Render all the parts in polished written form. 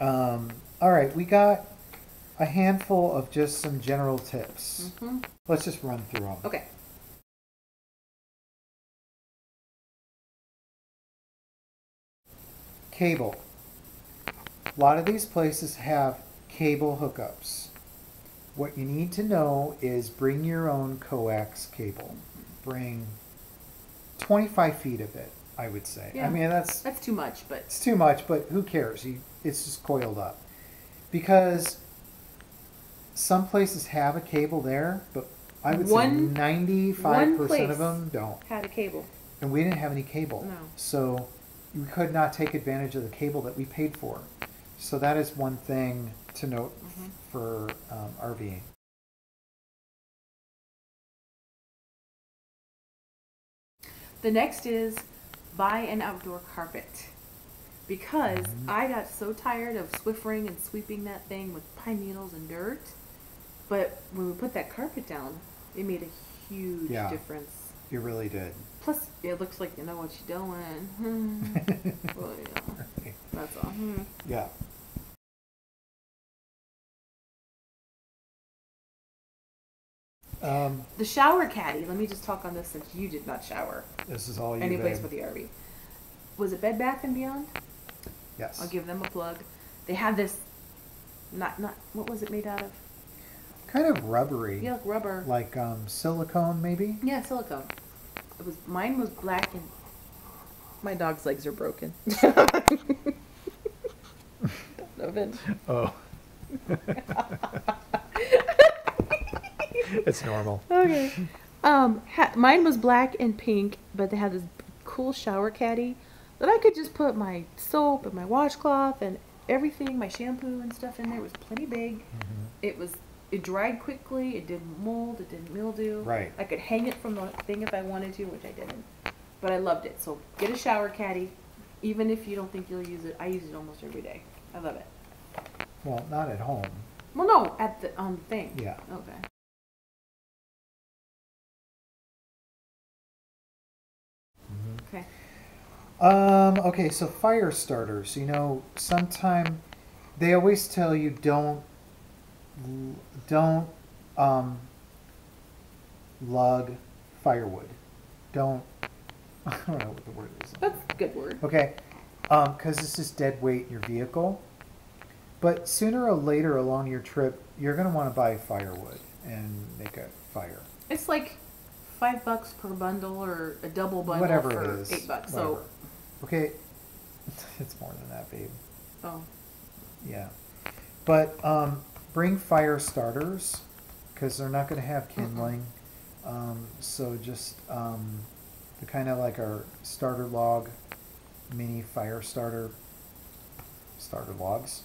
All right, we got a handful of just some general tips. Let's just run through them. Okay. Cable. A lot of these places have cable hookups. What you need to know is bring your own coax cable. Bring 25 feet of it, I would say. Yeah. I mean, that's too much, but it's too much, but who cares? It's just coiled up. Because some places have a cable there, but I would say 95% of them don't. Had a cable. And we didn't have any cable. No. So we could not take advantage of the cable that we paid for. So that is one thing to note for RVing. The next is buy an outdoor carpet. Because I got so tired of swiffering and sweeping that thing with pine needles and dirt. But when we put that carpet down, it made a huge difference. It really did. Plus, it looks like you know what you're doing. Well, yeah, that's all. Yeah. The shower caddy. Let me just talk on this since you did not shower. This is all you. Any place with the RV. Was it Bed Bath and Beyond? Yes. I'll give them a plug. They had this. Not what was it made out of? Kind of rubbery. Yeah, like rubber. Like silicone, maybe. Yeah, silicone. Mine was black and my dog's legs are broken. No offense. Oh. It's normal. Okay. Mine was black and pink, but they had this cool shower caddy that I could just put my soap and my washcloth and everything, my shampoo and stuff in there. It was plenty big. It dried quickly. It didn't mold. It didn't mildew. Right. I could hang it from the thing if I wanted to, which I didn't. But I loved it. So get a shower caddy. Even if you don't think you'll use it, I use it almost every day. I love it. Well, not at home. Well, no, at the thing. Yeah. Okay. Okay. Okay, so fire starters. You know, sometime they always tell you don't lug firewood. Don't. I don't know what the word is. That's a good word. Okay, because it's just dead weight in your vehicle. But sooner or later along your trip, you're going to want to buy firewood and make a fire. It's like $5 per bundle or a double bundle Whatever for it is. $8. Whatever. So okay, it's more than that, babe. oh, Yeah, but bring fire starters because they're not going to have kindling. So just the kind of like our starter log, mini fire starter logs.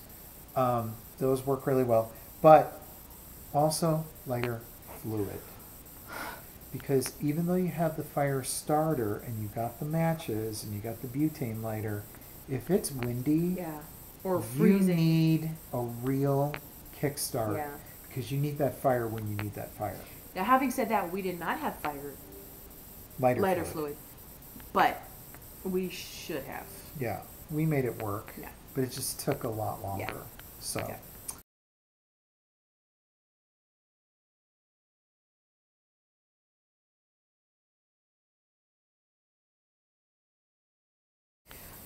Those work really well, but also lighter fluid. Because even though you have the fire starter and you got the matches and you got the butane lighter, if it's windy, yeah, or freezing, you need a real kickstart. Yeah. Because you need that fire when you need that fire. Now, having said that, we did not have lighter fluid, but we should have. Yeah, we made it work. Yeah. But it just took a lot longer. Yeah. So. Yeah.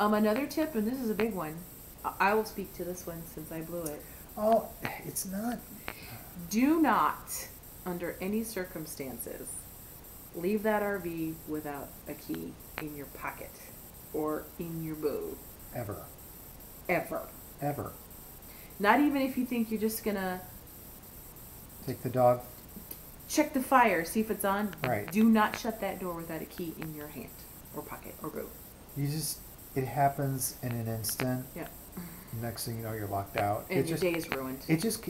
Another tip, and this is a big one. I will speak to this one since I blew it. Oh, it's not. Do not, under any circumstances, leave that RV without a key in your pocket or in your boot. Ever. Ever. Ever. Not even if you think you're just gonna Take the dog. check the fire, see if it's on. Right. Do not shut that door without a key in your hand or pocket or boot. It happens in an instant. Yeah. Next thing you know, you're locked out. And your day is ruined. It just.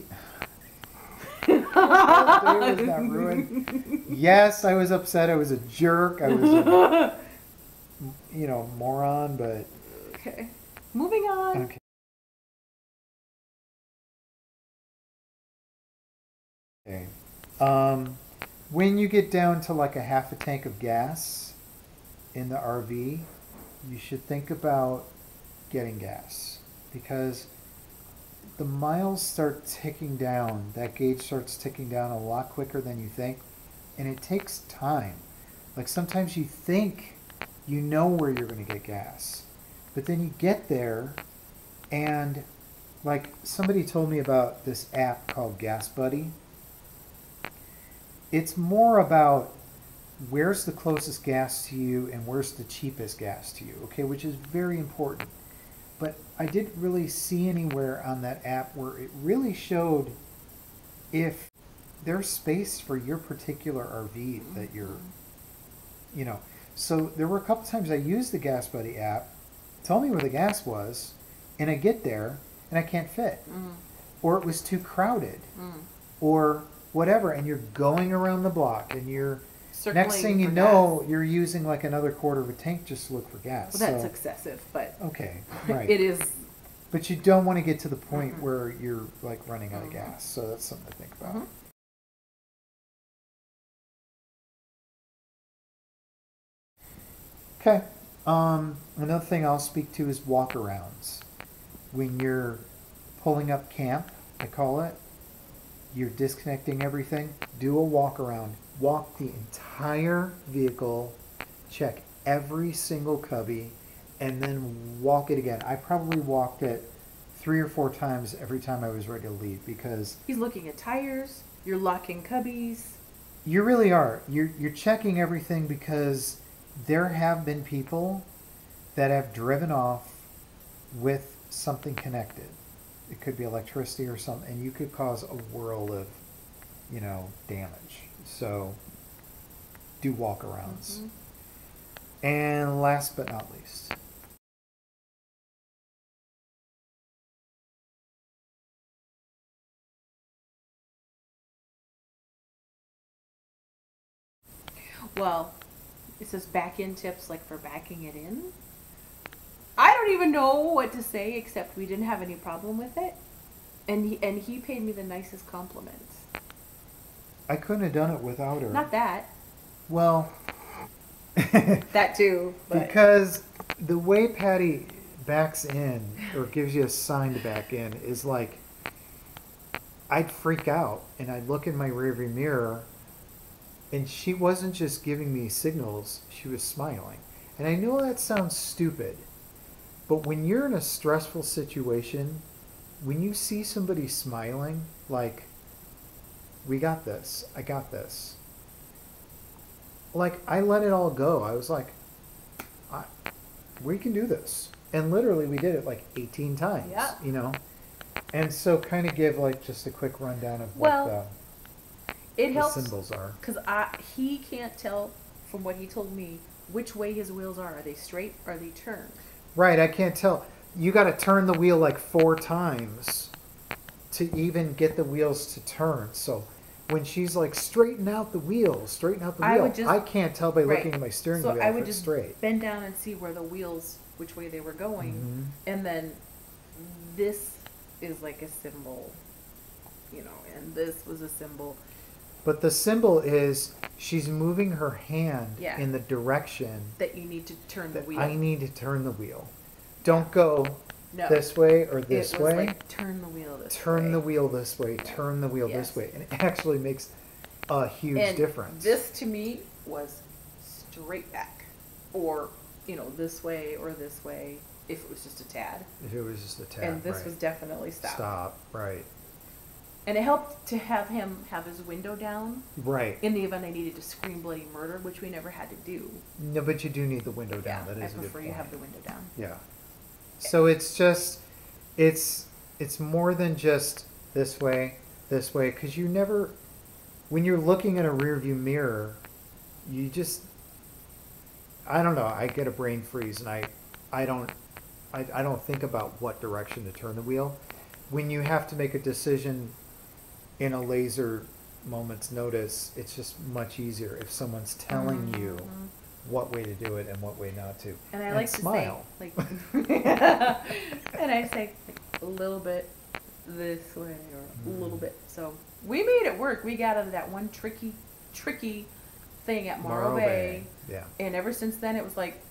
The whole day was not ruined. Yes, I was upset. I was a jerk. I was a, moron, but. Okay. Moving on. Okay. Okay. When you get down to like a half a tank of gas in the RV, you should think about getting gas because the miles start ticking down, that gauge starts ticking down a lot quicker than you think, and it takes time. Like sometimes you think you know where you're going to get gas, but then you get there, and like somebody told me about this app called Gas Buddy. It's more about where's the closest gas to you and where's the cheapest gas to you, okay, which is very important. But I didn't really see anywhere on that app where it really showed if there's space for your particular RV that you're, you know. So there were a couple times I used the Gas Buddy app, tell me where the gas was, and I get there and I can't fit. Or it was too crowded. Or whatever, and you're going around the block and you're Circling next thing you for know, gas. you're using like another quarter of a tank just to look for gas. Well, that's So, excessive, but okay, right. it is. But you don't want to get to the point where you're like running out of gas. So that's something to think about. Okay. Another thing I'll speak to is walkarounds. When you're pulling up camp, I call it, you're disconnecting everything, do a walk around. Walk the entire vehicle, check every single cubby, and then walk it again. I probably walked it 3 or 4 times every time I was ready to leave because He's looking at tires, you're locking cubbies. you really are. You're checking everything because there have been people that have driven off with something connected. It could be electricity or something, and you could cause a world of, you know, damage. So do walkarounds. And last but not least, Well, it says back in tips, like for backing it in. I don't even know what to say except we didn't have any problem with it, and he paid me the nicest compliments. I couldn't have done it without her. Not that. Well, That too. But. because the way Patty backs in or gives you a sign to back in is like, I'd freak out and I'd look in my rearview mirror and she wasn't just giving me signals, she was smiling. And I know that sounds stupid, but when you're in a stressful situation, when you see somebody smiling, like, we got this, I got this. Like, I let it all go. I was like, we can do this. And literally we did it like 18 times, Yeah. you know? And so kind of give like just a quick rundown of Well, what it the helps symbols are. because he can't tell from what he told me which way his wheels are. Are they straight? Or are they turned? Right, I can't tell. You got to turn the wheel like 4 times to even get the wheels to turn. So when she's like, straighten out the wheel, I can't tell by looking at my steering wheel I if would it's just straight. bend down and see where the wheels, which way they were going, and then this is like a symbol, you know, and this was a symbol. But the symbol is she's moving her hand Yeah. in the direction That you need to turn the that wheel. I need to turn the wheel. Don't go No. this way or this it was way. like, turn the wheel this way. Turn the wheel this way. Yeah. Turn the wheel Yes. this way. And it actually makes a huge And difference. this to me was straight back, or you know, this way or this way if it was just a tad. If it was just a tap, And this right. was definitely stop. Stop, right. And it helped to have him have his window down Right. in the event I needed to scream bloody murder, which we never had to do. No, but you do need the window down. Yeah, That I is a good prefer point. you have the window down. Yeah. So it's just, it's more than just this way, because you never, when you're looking in a rearview mirror, you just, I don't know, I get a brain freeze and I don't think about what direction to turn the wheel. When you have to make a decision in a laser moment's notice, it's just much easier if someone's telling you what way to do it and what way not to. And I like smile. to say, like, and I say like, a little bit this way or a little bit. So we made it work. We got out of that one tricky thing at Morro Bay. Yeah. And ever since then, it was like,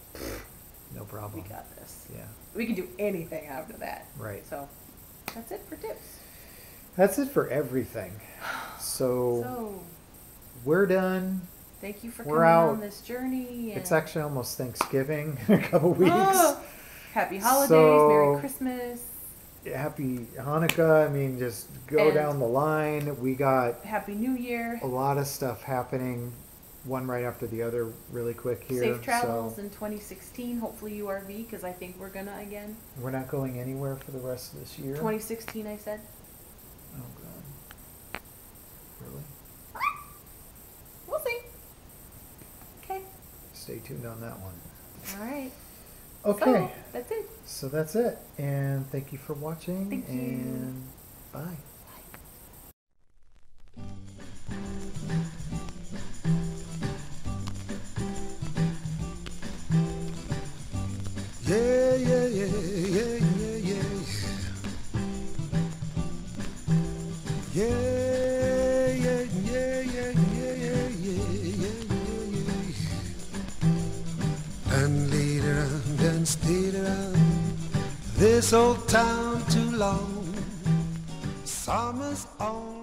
No problem. we got this. Yeah. We can do anything after that. Right. So that's it for tips. That's it for everything. So we're done. Thank you for We're coming out. on this journey. It's actually almost Thanksgiving in a couple weeks. Happy holidays, So, Merry Christmas. Happy Hanukkah. I mean, just go And down the line. We got Happy New Year. a lot of stuff happening, one right after the other, really quick here. Safe travels So in 2016. Hopefully URV, because I think we're gonna again. we're not going anywhere for the rest of this year. 2016, I said. Oh God. Really? We'll see. Okay. Stay tuned on that one. All right. Okay. So, that's it. So that's it. And thank you for watching. Thank you. And bye. Yeah, yeah, yeah, yeah, yeah, yeah. Yeah, yeah, yeah, yeah, yeah, yeah, yeah, yeah, yeah. And lead around and speed around this old town too long. Summer's on.